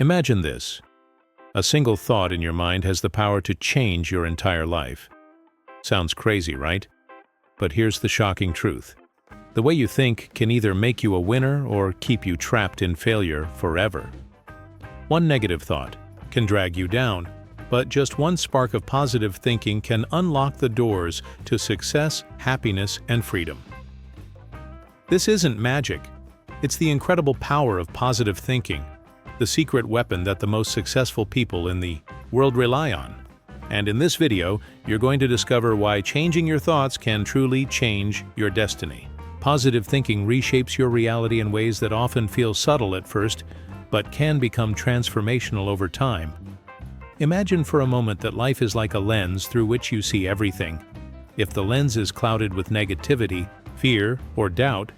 Imagine this. A single thought in your mind has the power to change your entire life. Sounds crazy, right? But here's the shocking truth. The way you think can either make you a winner or keep you trapped in failure forever. One negative thought can drag you down, but just one spark of positive thinking can unlock the doors to success, happiness, and freedom. This isn't magic. It's the incredible power of positive thinking, the secret weapon that the most successful people in the world rely on. And in this video, you're going to discover why changing your thoughts can truly change your destiny. Positive thinking reshapes your reality in ways that often feel subtle at first, but can become transformational over time. Imagine for a moment that life is like a lens through which you see everything. If the lens is clouded with negativity, fear, or doubt,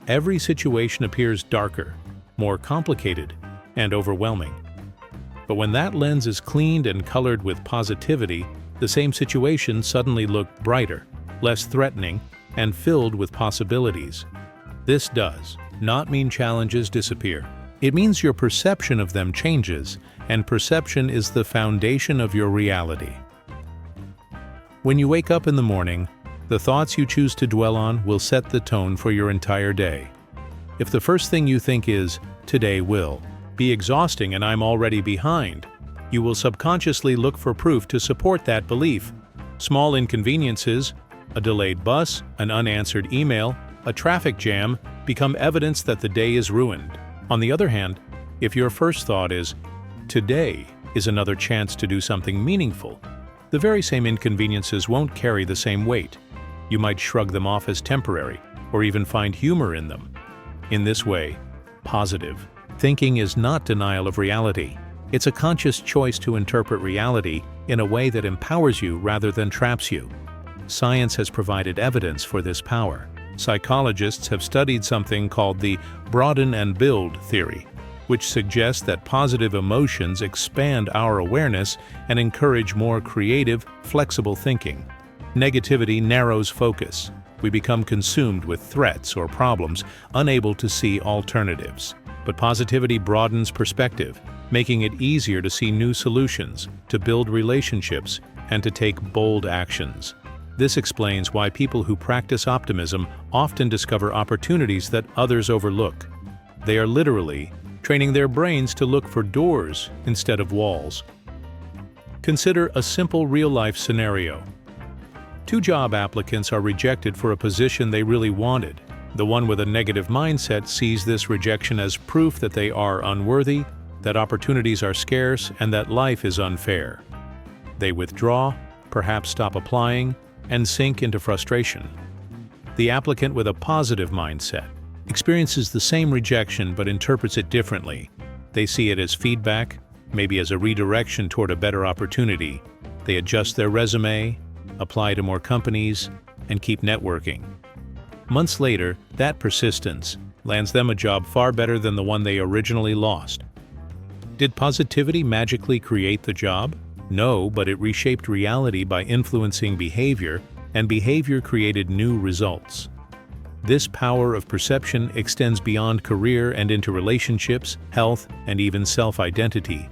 every situation appears darker, more complicated, and overwhelming. But when that lens is cleaned and colored with positivity, the same situation suddenly look brighter, less threatening, and filled with possibilities. This does not mean challenges disappear. It means your perception of them changes, and perception is the foundation of your reality. When you wake up in the morning, the thoughts you choose to dwell on will set the tone for your entire day. If the first thing you think is, "Today will be exhausting and I'm already behind," you will subconsciously look for proof to support that belief. Small inconveniences, a delayed bus, an unanswered email, a traffic jam, become evidence that the day is ruined. On the other hand, if your first thought is, "Today is another chance to do something meaningful," the very same inconveniences won't carry the same weight. You might shrug them off as temporary, or even find humor in them. In this way, positive thinking is not denial of reality. It's a conscious choice to interpret reality in a way that empowers you rather than traps you. Science has provided evidence for this power. Psychologists have studied something called the broaden and build theory, which suggests that positive emotions expand our awareness and encourage more creative, flexible thinking. Negativity narrows focus. We become consumed with threats or problems, unable to see alternatives. But positivity broadens perspective, making it easier to see new solutions, to build relationships, and to take bold actions. This explains why people who practice optimism often discover opportunities that others overlook. They are literally training their brains to look for doors instead of walls. Consider a simple real-life scenario. Two job applicants are rejected for a position they really wanted. The one with a negative mindset sees this rejection as proof that they are unworthy, that opportunities are scarce, and that life is unfair. They withdraw, perhaps stop applying, and sink into frustration. The applicant with a positive mindset experiences the same rejection but interprets it differently. They see it as feedback, maybe as a redirection toward a better opportunity. They adjust their resume, apply to more companies, and keep networking. Months later, that persistence lands them a job far better than the one they originally lost. Did positivity magically create the job? No, but it reshaped reality by influencing behavior, and behavior created new results. This power of perception extends beyond career and into relationships, health, and even self-identity.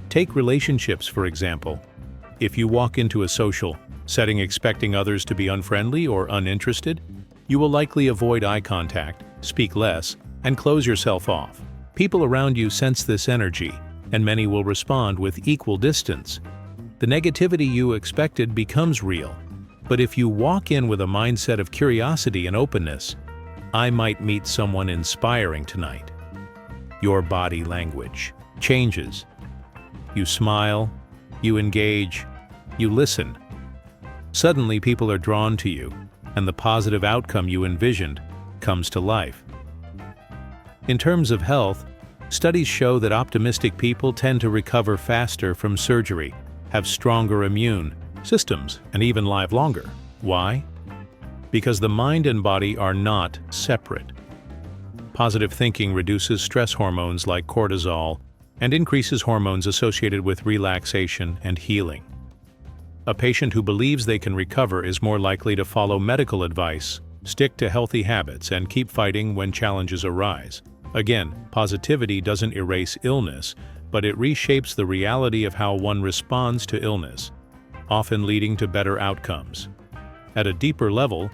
Take relationships, for example. If you walk into a social setting expecting others to be unfriendly or uninterested, you will likely avoid eye contact, speak less, and close yourself off. People around you sense this energy, and many will respond with equal distance. The negativity you expected becomes real. But if you walk in with a mindset of curiosity and openness, "I might meet someone inspiring tonight," your body language changes. You smile, you engage, you listen. Suddenly people are drawn to you, and the positive outcome you envisioned comes to life. In terms of health, studies show that optimistic people tend to recover faster from surgery, have stronger immune systems, and even live longer. Why? Because the mind and body are not separate. Positive thinking reduces stress hormones like cortisol and increases hormones associated with relaxation and healing. A patient who believes they can recover is more likely to follow medical advice, stick to healthy habits, and keep fighting when challenges arise. Again, positivity doesn't erase illness, but it reshapes the reality of how one responds to illness, often leading to better outcomes. At a deeper level,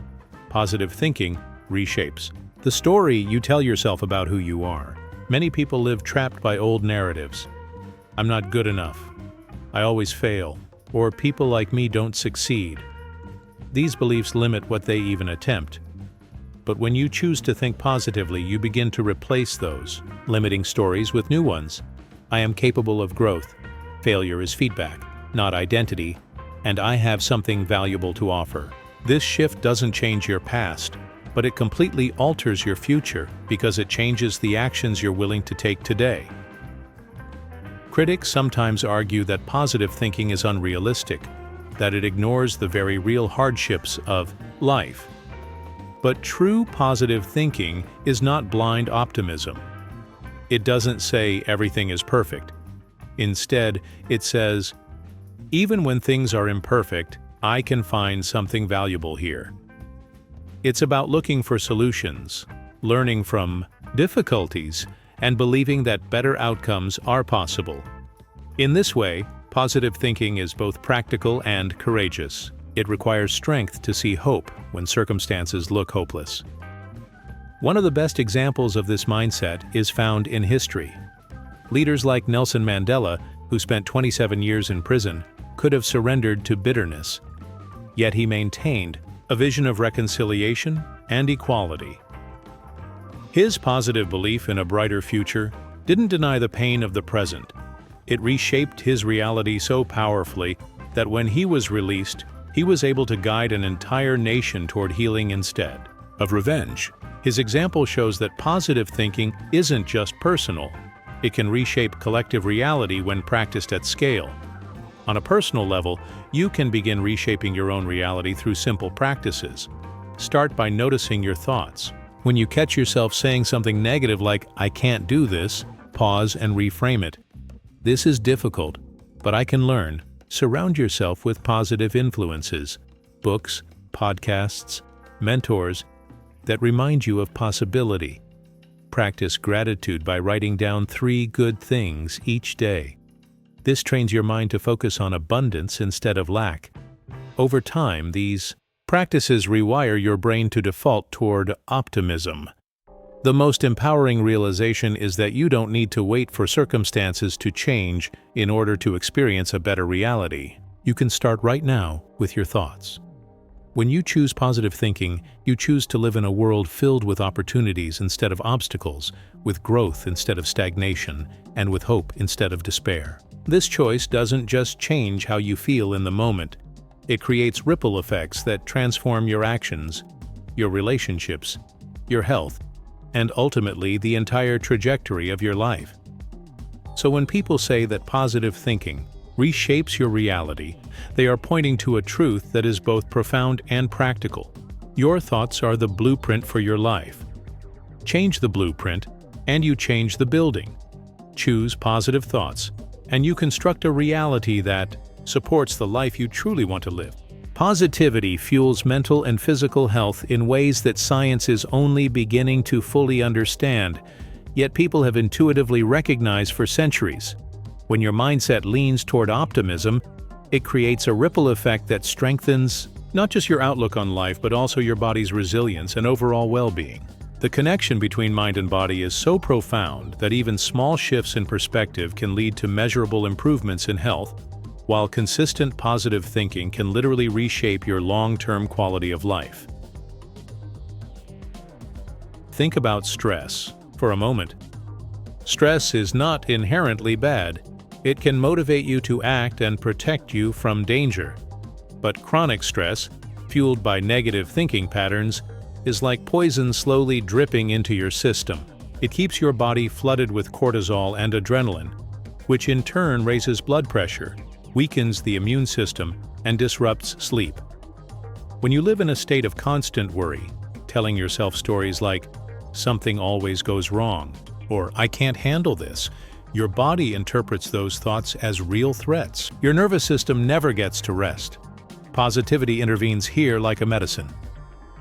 positive thinking reshapes the story you tell yourself about who you are. Many people live trapped by old narratives. I'm not good enough. I always fail. Or people like me don't succeed. These beliefs limit what they even attempt. But when you choose to think positively, you begin to replace those limiting stories with new ones. I am capable of growth. Failure is feedback, not identity, and I have something valuable to offer. This shift doesn't change your past, but it completely alters your future because it changes the actions you're willing to take today. Critics sometimes argue that positive thinking is unrealistic, that it ignores the very real hardships of life. But true positive thinking is not blind optimism. It doesn't say everything is perfect. Instead, it says, even when things are imperfect, I can find something valuable here. It's about looking for solutions, learning from difficulties, and believing that better outcomes are possible. In this way, positive thinking is both practical and courageous. It requires strength to see hope when circumstances look hopeless. One of the best examples of this mindset is found in history. Leaders like Nelson Mandela, who spent 27 years in prison, could have surrendered to bitterness. Yet he maintained a vision of reconciliation and equality. His positive belief in a brighter future didn't deny the pain of the present. It reshaped his reality so powerfully that when he was released, he was able to guide an entire nation toward healing instead of revenge. His example shows that positive thinking isn't just personal. It can reshape collective reality when practiced at scale. On a personal level, you can begin reshaping your own reality through simple practices. Start by noticing your thoughts. When you catch yourself saying something negative like, "I can't do this," pause and reframe it. This is difficult, but I can learn. Surround yourself with positive influences, books, podcasts, mentors that remind you of possibility. Practice gratitude by writing down 3 good things each day. This trains your mind to focus on abundance instead of lack. Over time, these practices rewire your brain to default toward optimism. The most empowering realization is that you don't need to wait for circumstances to change in order to experience a better reality. You can start right now with your thoughts. When you choose positive thinking, you choose to live in a world filled with opportunities instead of obstacles, with growth instead of stagnation, and with hope instead of despair. This choice doesn't just change how you feel in the moment. It creates ripple effects that transform your actions, your relationships, your health, and ultimately the entire trajectory of your life. So when people say that positive thinking reshapes your reality, they are pointing to a truth that is both profound and practical. Your thoughts are the blueprint for your life. Change the blueprint, and you change the building. Choose positive thoughts, and you construct a reality that supports the life you truly want to live. Positivity fuels mental and physical health in ways that science is only beginning to fully understand, yet people have intuitively recognized for centuries. When your mindset leans toward optimism, it creates a ripple effect that strengthens not just your outlook on life, but also your body's resilience and overall well-being. The connection between mind and body is so profound that even small shifts in perspective can lead to measurable improvements in health, while consistent positive thinking can literally reshape your long-term quality of life. Think about stress for a moment. Stress is not inherently bad. It can motivate you to act and protect you from danger. But chronic stress, fueled by negative thinking patterns, is like poison slowly dripping into your system. It keeps your body flooded with cortisol and adrenaline, which in turn raises blood pressure, weakens the immune system, and disrupts sleep. When you live in a state of constant worry, telling yourself stories like, "Something always goes wrong," or "I can't handle this," your body interprets those thoughts as real threats. Your nervous system never gets to rest. Positivity intervenes here like a medicine.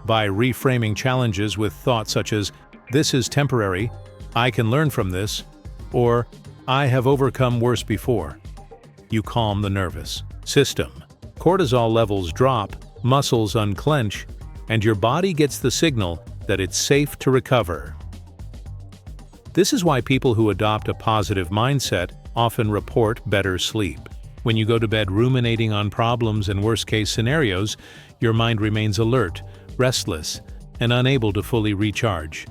By reframing challenges with thoughts such as, "This is temporary," "I can learn from this," or "I have overcome worse before." You calm the nervous system. Cortisol levels drop, muscles unclench, and your body gets the signal that it's safe to recover. This is why people who adopt a positive mindset often report better sleep. When you go to bed ruminating on problems and worst-case scenarios, your mind remains alert, restless, and unable to fully recharge.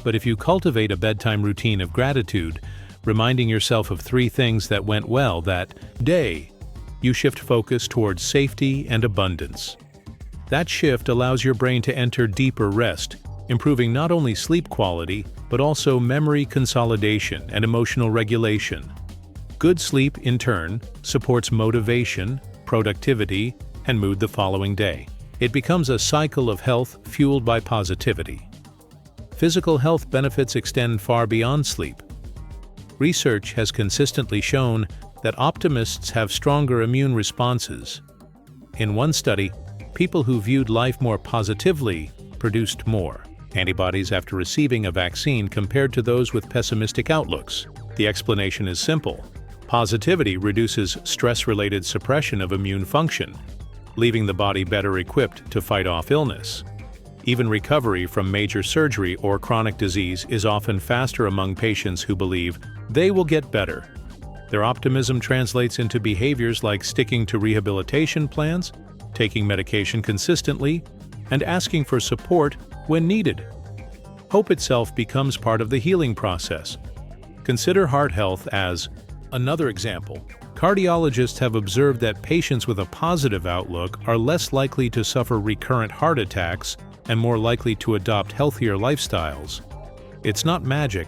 But if you cultivate a bedtime routine of gratitude, reminding yourself of 3 things that went well that day, you shift focus towards safety and abundance. That shift allows your brain to enter deeper rest, improving not only sleep quality, but also memory consolidation and emotional regulation. Good sleep, in turn, supports motivation, productivity, and mood the following day. It becomes a cycle of health fueled by positivity. Physical health benefits extend far beyond sleep. Research has consistently shown that optimists have stronger immune responses. In one study, people who viewed life more positively produced more antibodies after receiving a vaccine compared to those with pessimistic outlooks. The explanation is simple. Positivity reduces stress-related suppression of immune function, leaving the body better equipped to fight off illness. Even recovery from major surgery or chronic disease is often faster among patients who believe they will get better. Their optimism translates into behaviors like sticking to rehabilitation plans, taking medication consistently, and asking for support when needed. Hope itself becomes part of the healing process. Consider heart health as another example. Cardiologists have observed that patients with a positive outlook are less likely to suffer recurrent heart attacks and more likely to adopt healthier lifestyles. It's not magic,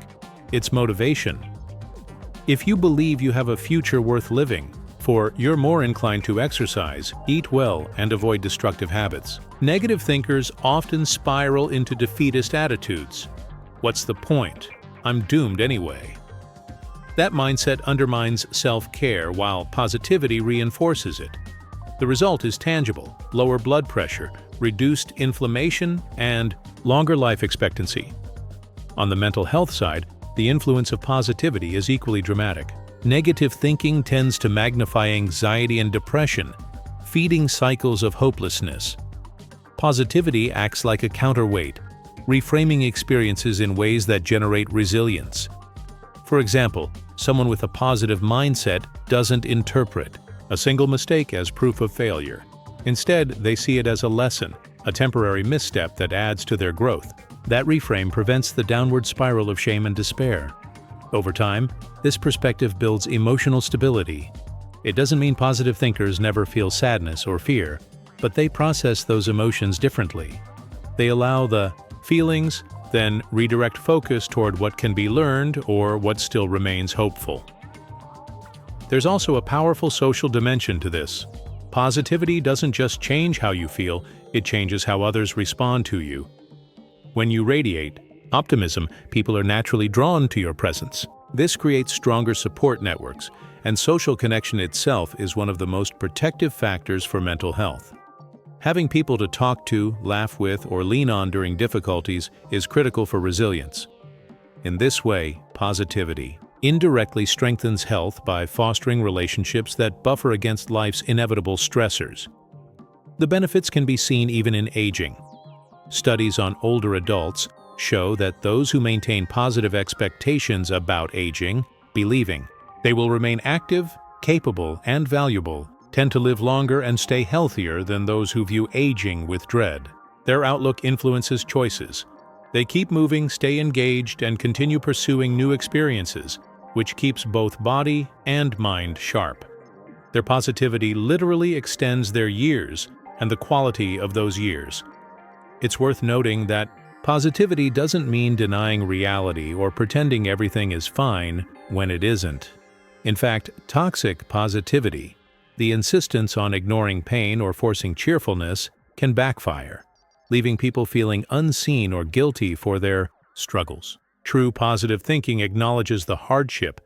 it's motivation. If you believe you have a future worth living, you're more inclined to exercise, eat well, and avoid destructive habits. Negative thinkers often spiral into defeatist attitudes. What's the point? I'm doomed anyway. That mindset undermines self-care while positivity reinforces it. The result is tangible: lower blood pressure, reduced inflammation, and longer life expectancy. On the mental health side, the influence of positivity is equally dramatic. Negative thinking tends to magnify anxiety and depression, feeding cycles of hopelessness. Positivity acts like a counterweight, reframing experiences in ways that generate resilience. For example, someone with a positive mindset doesn't interpret a single mistake as proof of failure. Instead, they see it as a lesson, a temporary misstep that adds to their growth. That reframe prevents the downward spiral of shame and despair. Over time, this perspective builds emotional stability. It doesn't mean positive thinkers never feel sadness or fear, but they process those emotions differently. They allow the feelings, then redirect focus toward what can be learned or what still remains hopeful. There's also a powerful social dimension to this. Positivity doesn't just change how you feel, it changes how others respond to you. When you radiate optimism, people are naturally drawn to your presence. This creates stronger support networks, and social connection itself is one of the most protective factors for mental health. Having people to talk to, laugh with, or lean on during difficulties is critical for resilience. In this way, positivity indirectly strengthens health by fostering relationships that buffer against life's inevitable stressors. The benefits can be seen even in aging. Studies on older adults show that those who maintain positive expectations about aging, believing they will remain active, capable, and valuable, tend to live longer and stay healthier than those who view aging with dread. Their outlook influences choices. They keep moving, stay engaged, and continue pursuing new experiences, which keeps both body and mind sharp. Their positivity literally extends their years and the quality of those years. It's worth noting that positivity doesn't mean denying reality or pretending everything is fine when it isn't. In fact, toxic positivity, the insistence on ignoring pain or forcing cheerfulness, can backfire, leaving people feeling unseen or guilty for their struggles. True positive thinking acknowledges the hardship,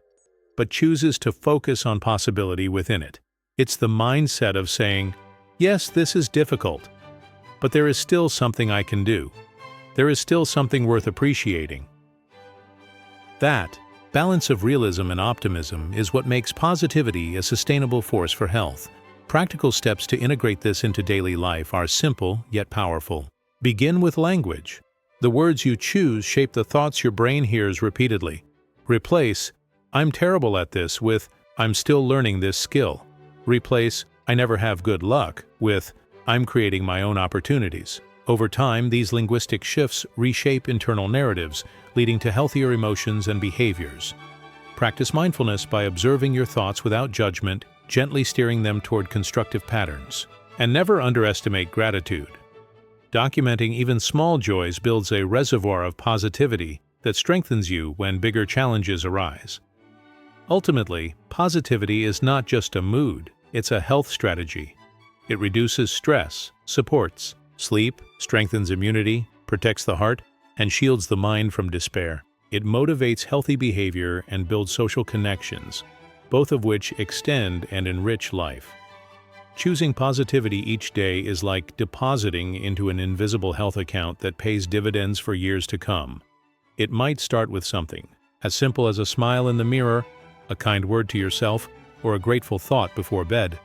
but chooses to focus on possibility within it. It's the mindset of saying, "Yes, this is difficult, but there is still something I can do. There is still something worth appreciating." That Balance of realism and optimism is what makes positivity a sustainable force for health. Practical steps to integrate this into daily life are simple yet powerful. Begin with language. The words you choose shape the thoughts your brain hears repeatedly. Replace "I'm terrible at this" with "I'm still learning this skill." Replace "I never have good luck" with "I'm creating my own opportunities." Over time, these linguistic shifts reshape internal narratives, leading to healthier emotions and behaviors. Practice mindfulness by observing your thoughts without judgment, gently steering them toward constructive patterns. And never underestimate gratitude. Documenting even small joys builds a reservoir of positivity that strengthens you when bigger challenges arise. Ultimately, positivity is not just a mood, it's a health strategy. It reduces stress, supports sleep, strengthens immunity, protects the heart, and shields the mind from despair. It motivates healthy behavior and builds social connections, both of which extend and enrich life. Choosing positivity each day is like depositing into an invisible health account that pays dividends for years to come. It might start with something as simple as a smile in the mirror, a kind word to yourself, or a grateful thought before bed.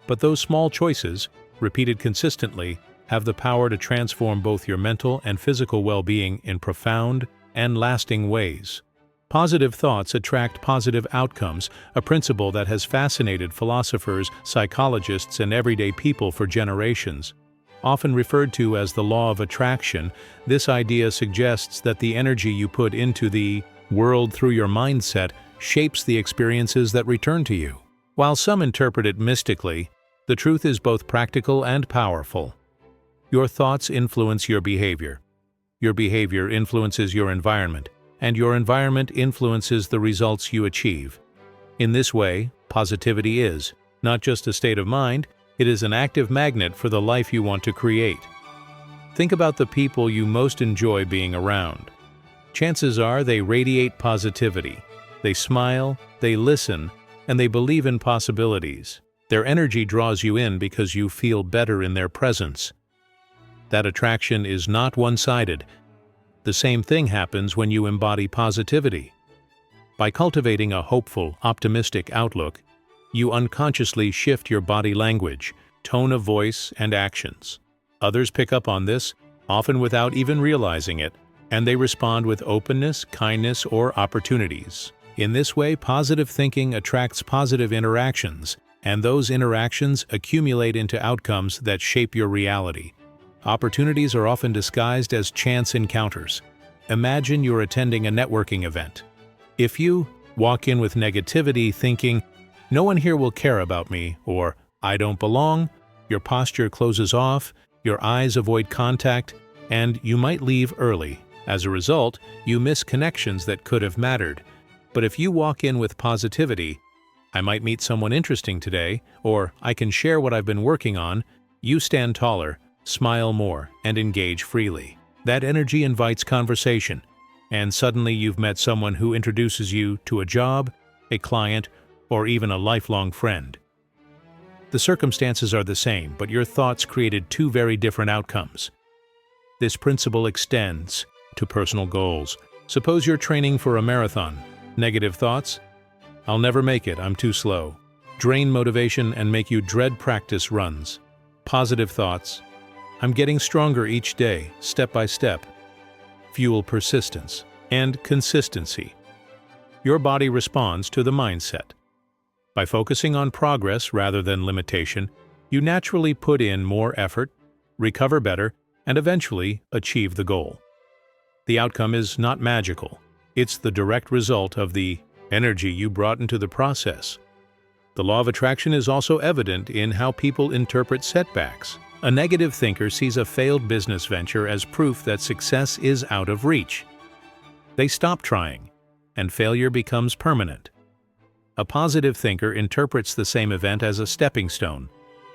But those small choices, repeated consistently, have the power to transform both your mental and physical well-being in profound and lasting ways. Positive thoughts attract positive outcomes, a principle that has fascinated philosophers, psychologists, and everyday people for generations. Often referred to as the law of attraction, this idea suggests that the energy you put into the world through your mindset shapes the experiences that return to you. While some interpret it mystically, the truth is both practical and powerful. Your thoughts influence your behavior. Your behavior influences your environment, and your environment influences the results you achieve. In this way, positivity is not just a state of mind, it is an active magnet for the life you want to create. Think about the people you most enjoy being around. Chances are they radiate positivity. They smile, they listen, and they believe in possibilities. Their energy draws you in because you feel better in their presence. That attraction is not one-sided. The same thing happens when you embody positivity. By cultivating a hopeful, optimistic outlook, you unconsciously shift your body language, tone of voice, and actions. Others pick up on this, often without even realizing it, and they respond with openness, kindness, or opportunities. In this way, positive thinking attracts positive interactions, and those interactions accumulate into outcomes that shape your reality. Opportunities are often disguised as chance encounters. Imagine you're attending a networking event. If you walk in with negativity thinking, "No one here will care about me," or "I don't belong," your posture closes off, your eyes avoid contact, and you might leave early. As a result, you miss connections that could have mattered. But if you walk in with positivity, "I might meet someone interesting today," or "I can share what I've been working on," you stand taller, smile more, and engage freely. That energy invites conversation, and suddenly you've met someone who introduces you to a job, a client, or even a lifelong friend. The circumstances are the same, but your thoughts created two very different outcomes. This principle extends to personal goals. Suppose you're training for a marathon. Negative thoughts? "I'll never make it, I'm too slow," drain motivation and make you dread practice runs. Positive thoughts? "I'm getting stronger each day, step by step," fuel persistence and consistency. Your body responds to the mindset. By focusing on progress rather than limitation, you naturally put in more effort, recover better, and eventually achieve the goal. The outcome is not magical. It's the direct result of the energy you brought into the process. The law of attraction is also evident in how people interpret setbacks. A negative thinker sees a failed business venture as proof that success is out of reach. They stop trying, and failure becomes permanent. A positive thinker interprets the same event as a stepping stone,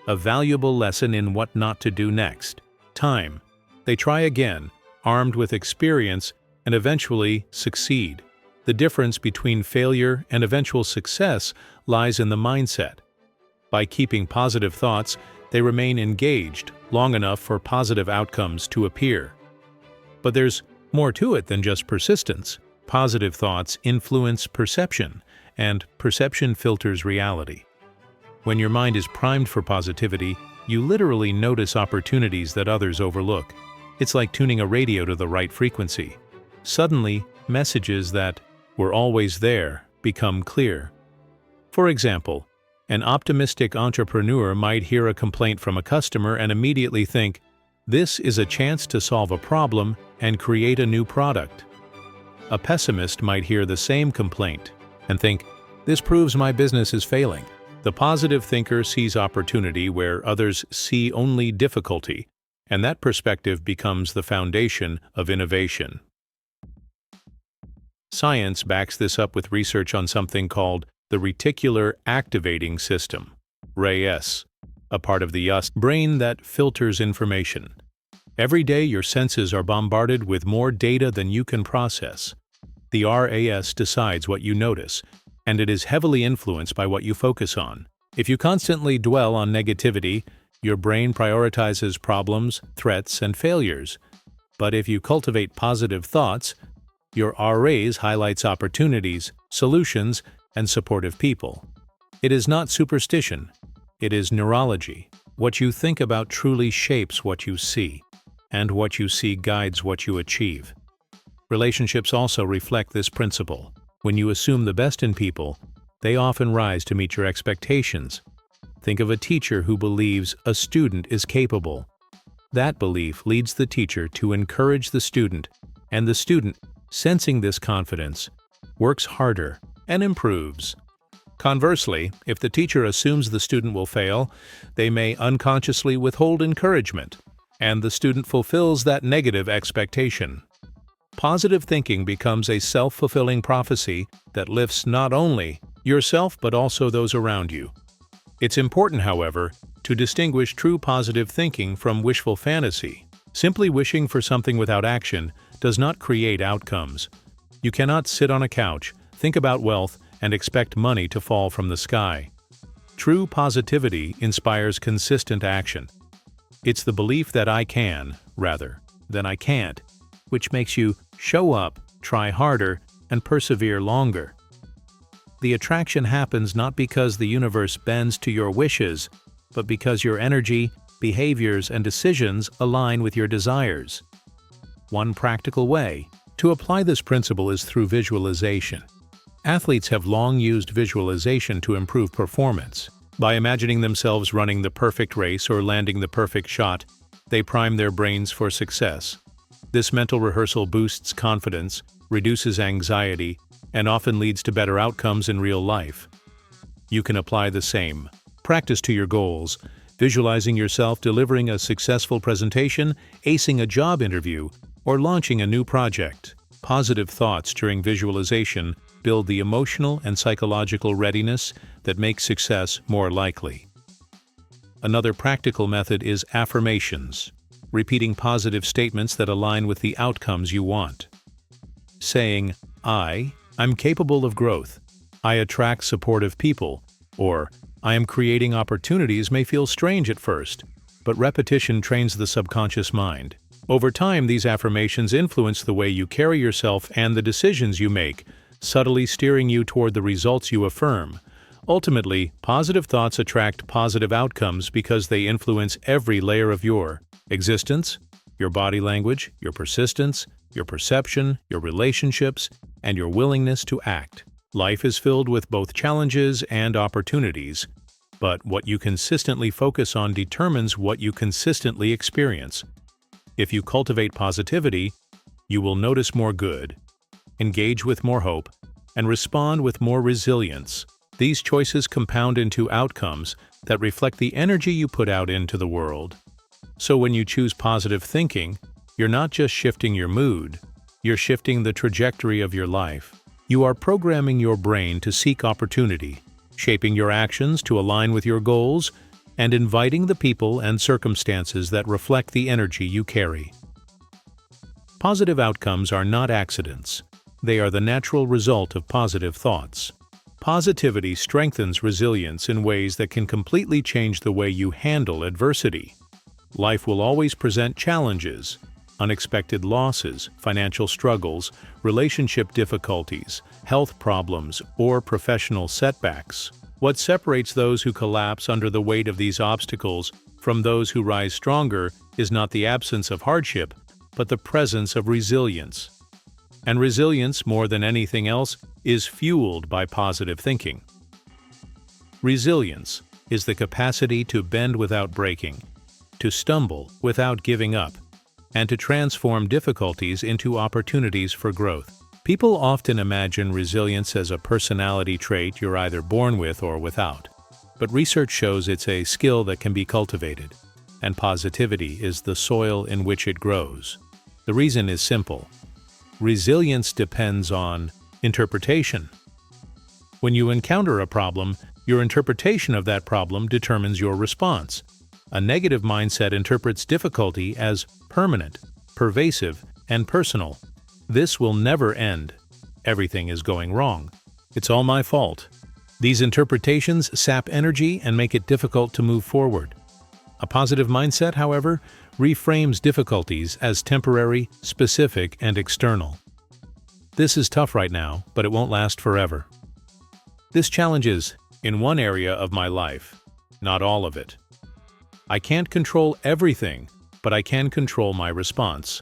a valuable lesson in what not to do next. Time. They try again, armed with experience, and eventually succeed. The difference between failure and eventual success lies in the mindset. By keeping positive thoughts, they remain engaged long enough for positive outcomes to appear. But there's more to it than just persistence. Positive thoughts influence perception, and perception filters reality. When your mind is primed for positivity, you literally notice opportunities that others overlook. It's like tuning a radio to the right frequency. Suddenly, messages that were always there become clear. For example, an optimistic entrepreneur might hear a complaint from a customer and immediately think, "This is a chance to solve a problem and create a new product." A pessimist might hear the same complaint and think, "This proves my business is failing." The positive thinker sees opportunity where others see only difficulty, and that perspective becomes the foundation of innovation. Science backs this up with research on something called the reticular activating system, RAS, a part of the brain that filters information. Every day your senses are bombarded with more data than you can process. The RAS decides what you notice, and it is heavily influenced by what you focus on. If you constantly dwell on negativity, your brain prioritizes problems, threats, and failures. But if you cultivate positive thoughts, your RAS highlights opportunities, solutions, and supportive people. It is not superstition. It is neurology. What you think about truly shapes what you see, and what you see guides what you achieve. Relationships also reflect this principle. When you assume the best in people, they often rise to meet your expectations. Think of a teacher who believes a student is capable. That belief leads the teacher to encourage the student, and the student, sensing this confidence, works harder and improves. Conversely, if the teacher assumes the student will fail, they may unconsciously withhold encouragement, and the student fulfills that negative expectation. Positive thinking becomes a self-fulfilling prophecy that lifts not only yourself but also those around you. It's important, however, to distinguish true positive thinking from wishful fantasy. Simply wishing for something without action does not create outcomes. You cannot sit on a couch, think about wealth, and expect money to fall from the sky. True positivity inspires consistent action. It's the belief that I can, rather than I can't, which makes you show up, try harder, and persevere longer. The attraction happens not because the universe bends to your wishes, but because your energy, behaviors, and decisions align with your desires. One practical way to apply this principle is through visualization. Athletes have long used visualization to improve performance. By imagining themselves running the perfect race or landing the perfect shot, they prime their brains for success. This mental rehearsal boosts confidence, reduces anxiety, and often leads to better outcomes in real life. You can apply the same practice to your goals, visualizing yourself delivering a successful presentation, acing a job interview, or launching a new project. Positive thoughts during visualization build the emotional and psychological readiness that makes success more likely. Another practical method is affirmations, repeating positive statements that align with the outcomes you want. Saying, I'm capable of growth, I attract supportive people, or I am creating opportunities may feel strange at first, but repetition trains the subconscious mind. Over time, these affirmations influence the way you carry yourself and the decisions you make, subtly steering you toward the results you affirm. Ultimately, positive thoughts attract positive outcomes because they influence every layer of your existence, your body language, your persistence, your perception, your relationships, and your willingness to act. Life is filled with both challenges and opportunities, but what you consistently focus on determines what you consistently experience. If you cultivate positivity, you will notice more good, engage with more hope, and respond with more resilience. These choices compound into outcomes that reflect the energy you put out into the world. So when you choose positive thinking, you're not just shifting your mood, you're shifting the trajectory of your life. You are programming your brain to seek opportunity, shaping your actions to align with your goals, and inviting the people and circumstances that reflect the energy you carry. Positive outcomes are not accidents. They are the natural result of positive thoughts. Positivity strengthens resilience in ways that can completely change the way you handle adversity. Life will always present challenges, unexpected losses, financial struggles, relationship difficulties, health problems, or professional setbacks. What separates those who collapse under the weight of these obstacles from those who rise stronger is not the absence of hardship, but the presence of resilience. And resilience, more than anything else, is fueled by positive thinking. Resilience is the capacity to bend without breaking, to stumble without giving up, and to transform difficulties into opportunities for growth. People often imagine resilience as a personality trait you're either born with or without. But research shows it's a skill that can be cultivated, and positivity is the soil in which it grows. The reason is simple. Resilience depends on interpretation. When you encounter a problem, your interpretation of that problem determines your response. A negative mindset interprets difficulty as permanent, pervasive, and personal. This will never end. Everything is going wrong. It's all my fault. These interpretations sap energy and make it difficult to move forward. A positive mindset, however, reframes difficulties as temporary, specific, and external. This is tough right now, but it won't last forever. This challenge is in one area of my life, not all of it. I can't control everything, but I can control my response.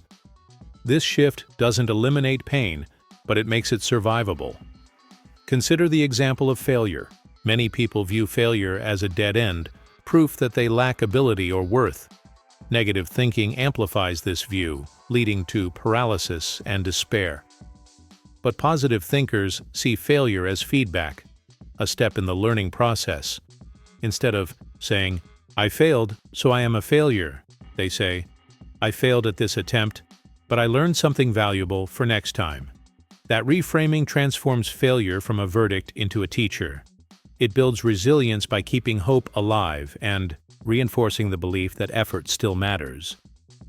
This shift doesn't eliminate pain, but it makes it survivable. Consider the example of failure. Many people view failure as a dead end, proof that they lack ability or worth. Negative thinking amplifies this view, leading to paralysis and despair. But positive thinkers see failure as feedback, a step in the learning process. Instead of saying, "I failed, so I am a failure," they say, "I failed at this attempt, but I learned something valuable for next time." That reframing transforms failure from a verdict into a teacher. It builds resilience by keeping hope alive and reinforcing the belief that effort still matters.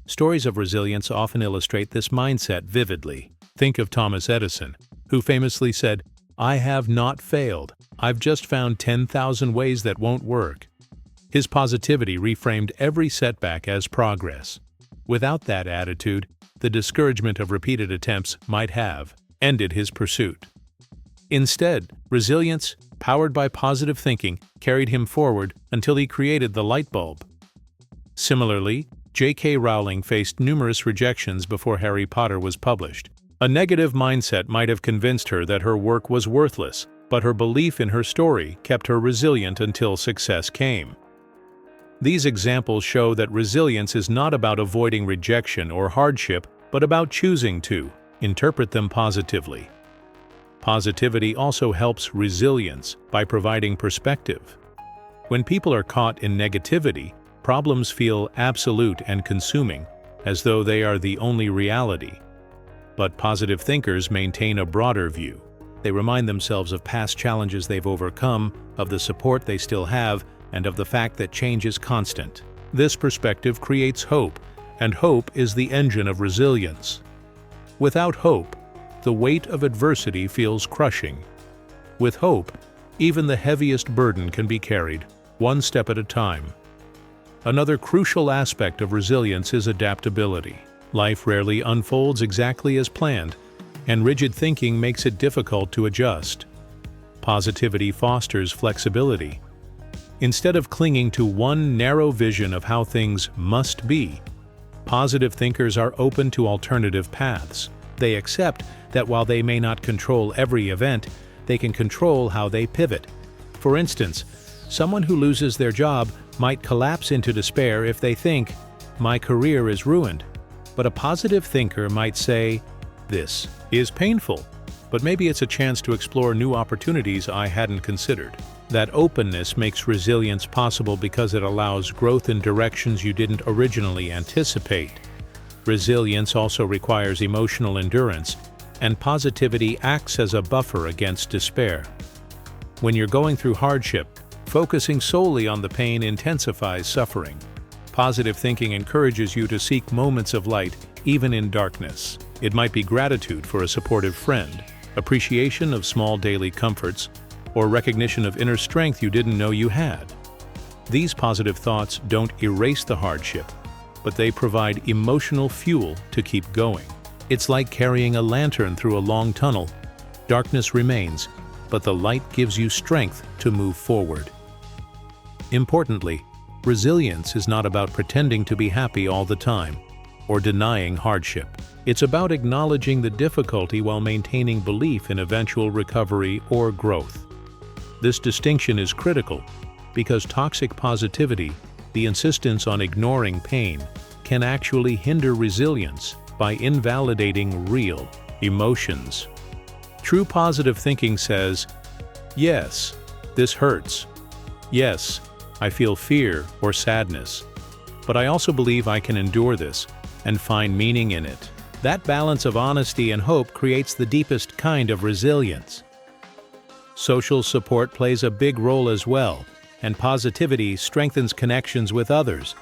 Stories of resilience often illustrate this mindset vividly. Think of Thomas Edison, who famously said, "I have not failed. I've just found 10,000 ways that won't work." His positivity reframed every setback as progress. Without that attitude, the discouragement of repeated attempts might have ended his pursuit. Instead, resilience, powered by positive thinking, carried him forward until he created the light bulb. Similarly, J.K. Rowling faced numerous rejections before Harry Potter was published. A negative mindset might have convinced her that her work was worthless, but her belief in her story kept her resilient until success came. These examples show that resilience is not about avoiding rejection or hardship, but about choosing to interpret them positively. Positivity also helps resilience by providing perspective. When people are caught in negativity, problems feel absolute and consuming, as though they are the only reality. But positive thinkers maintain a broader view. They remind themselves of past challenges they've overcome, of the support they still have, and of the fact that change is constant. This perspective creates hope, and hope is the engine of resilience. Without hope, the weight of adversity feels crushing. With hope, even the heaviest burden can be carried, one step at a time. Another crucial aspect of resilience is adaptability. Life rarely unfolds exactly as planned, and rigid thinking makes it difficult to adjust. Positivity fosters flexibility. Instead of clinging to one narrow vision of how things must be, positive thinkers are open to alternative paths. They accept that while they may not control every event, they can control how they pivot. For instance, someone who loses their job might collapse into despair if they think, "My career is ruined." But a positive thinker might say, "This is painful, but maybe it's a chance to explore new opportunities I hadn't considered." That openness makes resilience possible because it allows growth in directions you didn't originally anticipate. Resilience also requires emotional endurance, and positivity acts as a buffer against despair. When you're going through hardship, focusing solely on the pain intensifies suffering. Positive thinking encourages you to seek moments of light, even in darkness. It might be gratitude for a supportive friend, appreciation of small daily comforts, or recognition of inner strength you didn't know you had. These positive thoughts don't erase the hardship. but they provide emotional fuel to keep going. It's like carrying a lantern through a long tunnel. Darkness remains, but the light gives you strength to move forward. Importantly, resilience is not about pretending to be happy all the time or denying hardship. It's about acknowledging the difficulty while maintaining belief in eventual recovery or growth. This distinction is critical because toxic positivity, the insistence on ignoring pain, can actually hinder resilience by invalidating real emotions. True positive thinking says, "Yes, this hurts. Yes, I feel fear or sadness, but I also believe I can endure this and find meaning in it." That balance of honesty and hope creates the deepest kind of resilience. Social support plays a big role as well, and positivity strengthens connections with others.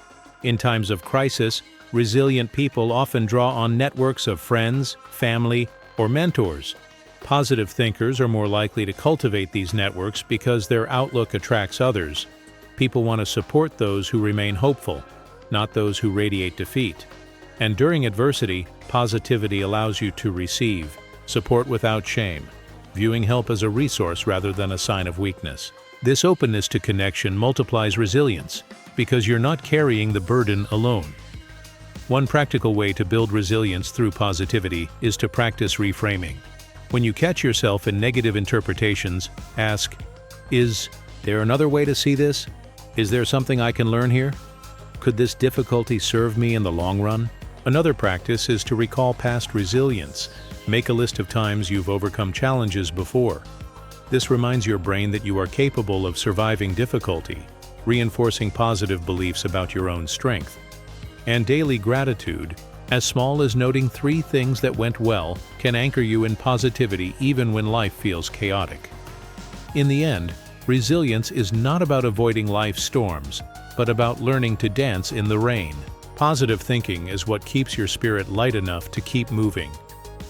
In times of crisis, resilient people often draw on networks of friends, family, or mentors. Positive thinkers are more likely to cultivate these networks because their outlook attracts others. People want to support those who remain hopeful, not those who radiate defeat. And during adversity, positivity allows you to receive support without shame, viewing help as a resource rather than a sign of weakness. This openness to connection multiplies resilience because you're not carrying the burden alone. One practical way to build resilience through positivity is to practice reframing. When you catch yourself in negative interpretations, ask, "Is there another way to see this? Is there something I can learn here? Could this difficulty serve me in the long run?" Another practice is to recall past resilience. Make a list of times you've overcome challenges before. This reminds your brain that you are capable of surviving difficulty, reinforcing positive beliefs about your own strength. And daily gratitude, as small as noting 3 things that went well, can anchor you in positivity even when life feels chaotic. In the end, resilience is not about avoiding life's storms, but about learning to dance in the rain. Positive thinking is what keeps your spirit light enough to keep moving,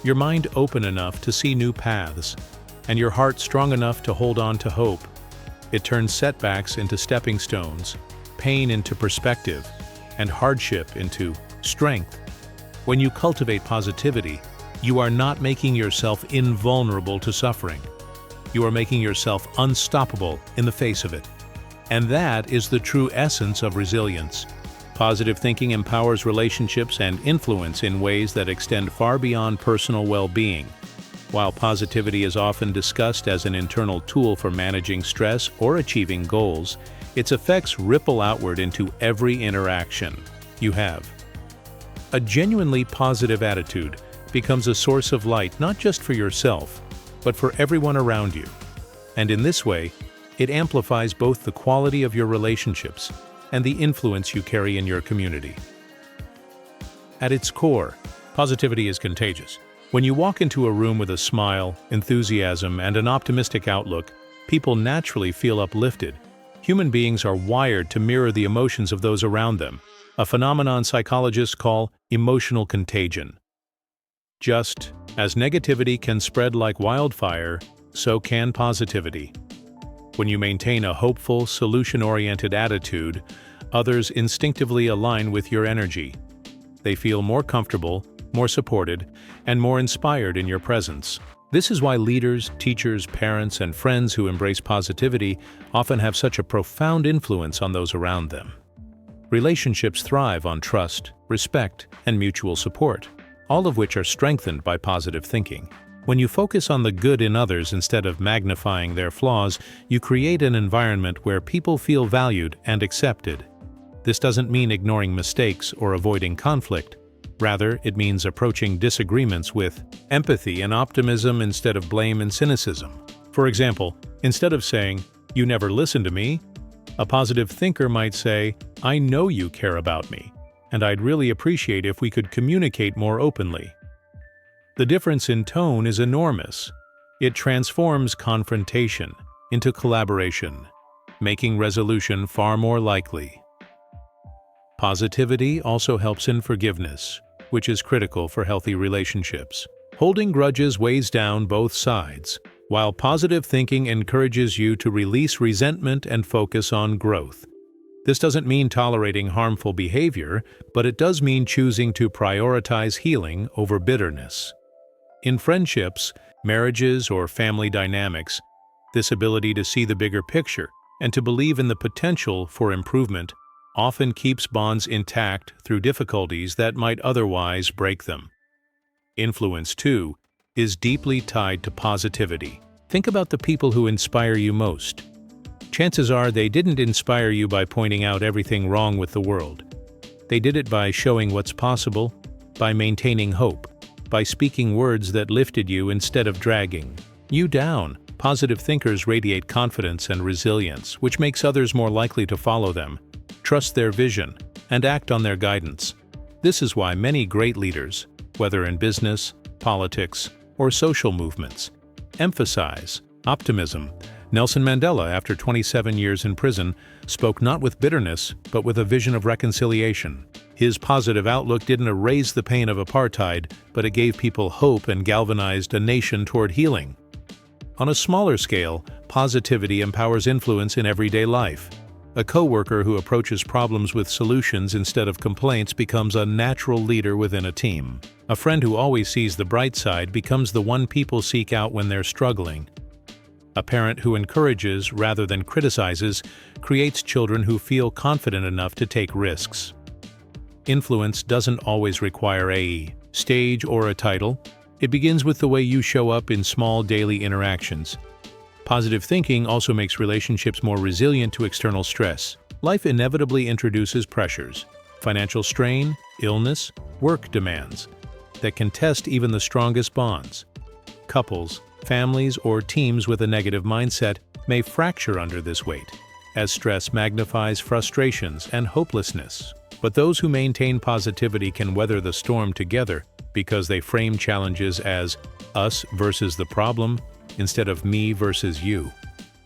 your mind open enough to see new paths, and your heart strong enough to hold on to hope. It turns setbacks into stepping stones, pain into perspective, and hardship into strength. When you cultivate positivity, you are not making yourself invulnerable to suffering. You are making yourself unstoppable in the face of it. And that is the true essence of resilience. Positive thinking empowers relationships and influence in ways that extend far beyond personal well-being. While positivity is often discussed as an internal tool for managing stress or achieving goals, its effects ripple outward into every interaction you have. A genuinely positive attitude becomes a source of light not just for yourself, but for everyone around you. And in this way, it amplifies both the quality of your relationships and the influence you carry in your community. At its core, positivity is contagious. When you walk into a room with a smile, enthusiasm, and an optimistic outlook, people naturally feel uplifted. Human beings are wired to mirror the emotions of those around them, a phenomenon psychologists call emotional contagion. Just as negativity can spread like wildfire, so can positivity. When you maintain a hopeful, solution-oriented attitude, others instinctively align with your energy. They feel more comfortable, more supported, and more inspired in your presence. This is why leaders, teachers, parents, and friends who embrace positivity often have such a profound influence on those around them. Relationships thrive on trust, respect, and mutual support, all of which are strengthened by positive thinking. When you focus on the good in others instead of magnifying their flaws, you create an environment where people feel valued and accepted. This doesn't mean ignoring mistakes or avoiding conflict. Rather, it means approaching disagreements with empathy and optimism instead of blame and cynicism. For example, instead of saying, "You never listen to me," a positive thinker might say, "I know you care about me, and I'd really appreciate if we could communicate more openly." The difference in tone is enormous. It transforms confrontation into collaboration, making resolution far more likely. Positivity also helps in forgiveness, which is critical for healthy relationships. Holding grudges weighs down both sides, while positive thinking encourages you to release resentment and focus on growth. This doesn't mean tolerating harmful behavior, but it does mean choosing to prioritize healing over bitterness. In friendships, marriages, or family dynamics, this ability to see the bigger picture and to believe in the potential for improvement often keeps bonds intact through difficulties that might otherwise break them. Influence, too, is deeply tied to positivity. Think about the people who inspire you most. Chances are they didn't inspire you by pointing out everything wrong with the world. They did it by showing what's possible, by maintaining hope, by speaking words that lifted you instead of dragging you down. Positive thinkers radiate confidence and resilience, which makes others more likely to follow them, trust their vision, and act on their guidance. This is why many great leaders, whether in business, politics, or social movements, emphasize optimism. Nelson Mandela, after 27 years in prison, spoke not with bitterness, but with a vision of reconciliation. His positive outlook didn't erase the pain of apartheid, but it gave people hope and galvanized a nation toward healing. On a smaller scale, positivity empowers influence in everyday life. A coworker who approaches problems with solutions instead of complaints becomes a natural leader within a team. A friend who always sees the bright side becomes the one people seek out when they're struggling. A parent who encourages rather than criticizes creates children who feel confident enough to take risks. Influence doesn't always require a stage or a title. It begins with the way you show up in small daily interactions. Positive thinking also makes relationships more resilient to external stress. Life inevitably introduces pressures, financial strain, illness, work demands, that can test even the strongest bonds. Couples, families, or teams with a negative mindset may fracture under this weight, as stress magnifies frustrations and hopelessness. But those who maintain positivity can weather the storm together because they frame challenges as us versus the problem instead of me versus you.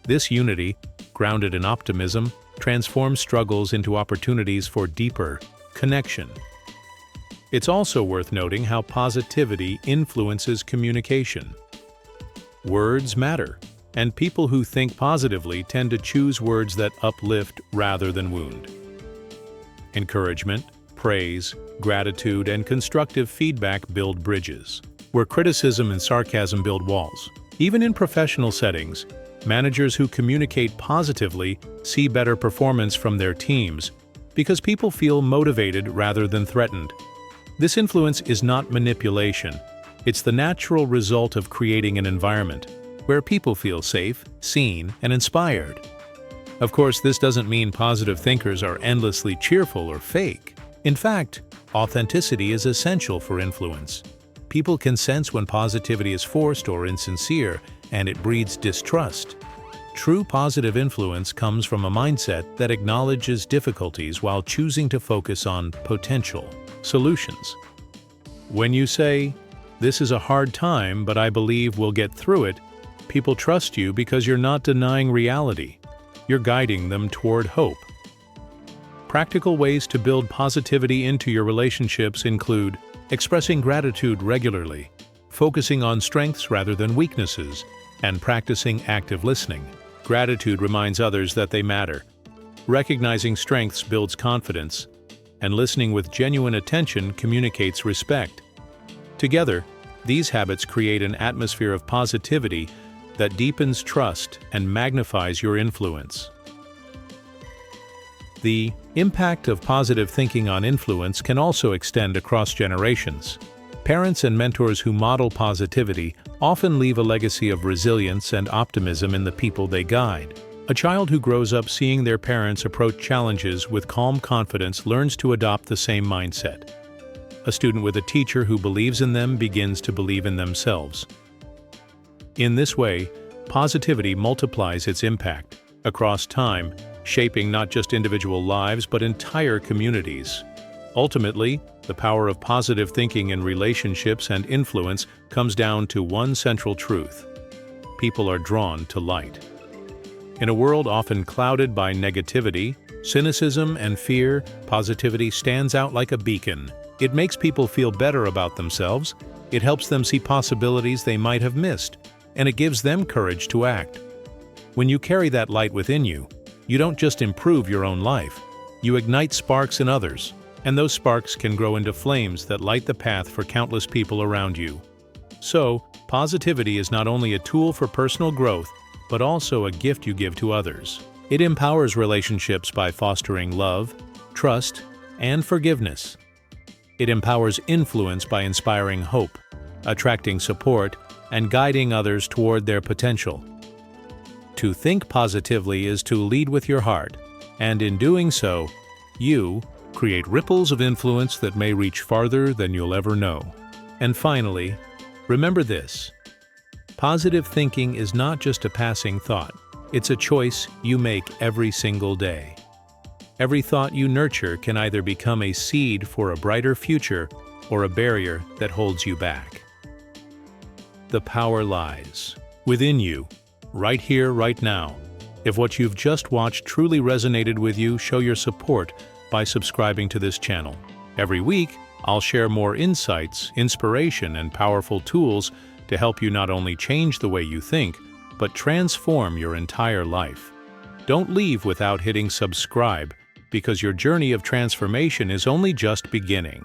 This unity, grounded in optimism, transforms struggles into opportunities for deeper connection. It's also worth noting how positivity influences communication. Words matter, and people who think positively tend to choose words that uplift rather than wound. Encouragement, praise, gratitude, and constructive feedback build bridges, where criticism and sarcasm build walls. Even in professional settings, managers who communicate positively see better performance from their teams because people feel motivated rather than threatened. This influence is not manipulation. It's the natural result of creating an environment where people feel safe, seen, and inspired. Of course, this doesn't mean positive thinkers are endlessly cheerful or fake. In fact, authenticity is essential for influence. People can sense when positivity is forced or insincere, and it breeds distrust. True positive influence comes from a mindset that acknowledges difficulties while choosing to focus on potential solutions. When you say, "This is a hard time, but I believe we'll get through it," people trust you because you're not denying reality. You're guiding them toward hope. Practical ways to build positivity into your relationships include expressing gratitude regularly, focusing on strengths rather than weaknesses, and practicing active listening. Gratitude reminds others that they matter. Recognizing strengths builds confidence, and listening with genuine attention communicates respect. Together, these habits create an atmosphere of positivity that deepens trust and magnifies your influence. The impact of positive thinking on influence can also extend across generations. Parents and mentors who model positivity often leave a legacy of resilience and optimism in the people they guide. A child who grows up seeing their parents approach challenges with calm confidence learns to adopt the same mindset. A student with a teacher who believes in them begins to believe in themselves. In this way, positivity multiplies its impact across time, shaping not just individual lives but entire communities. Ultimately, the power of positive thinking in relationships and influence comes down to one central truth: people are drawn to light. In a world often clouded by negativity, cynicism, and fear, positivity stands out like a beacon. It makes people feel better about themselves, it helps them see possibilities they might have missed, and it gives them courage to act. When you carry that light within you, you don't just improve your own life, you ignite sparks in others, and those sparks can grow into flames that light the path for countless people around you. So, positivity is not only a tool for personal growth, but also a gift you give to others. It empowers relationships by fostering love, trust, and forgiveness. It empowers influence by inspiring hope, attracting support, and guiding others toward their potential. To think positively is to lead with your heart, and in doing so, you create ripples of influence that may reach farther than you'll ever know. And finally, remember this: positive thinking is not just a passing thought, it's a choice you make every single day. Every thought you nurture can either become a seed for a brighter future or a barrier that holds you back. The power lies within you, right here, right now. If what you've just watched truly resonated with you, show your support by subscribing to this channel. Every week, I'll share more insights, inspiration, and powerful tools to help you not only change the way you think, but transform your entire life. Don't leave without hitting subscribe, because your journey of transformation is only just beginning.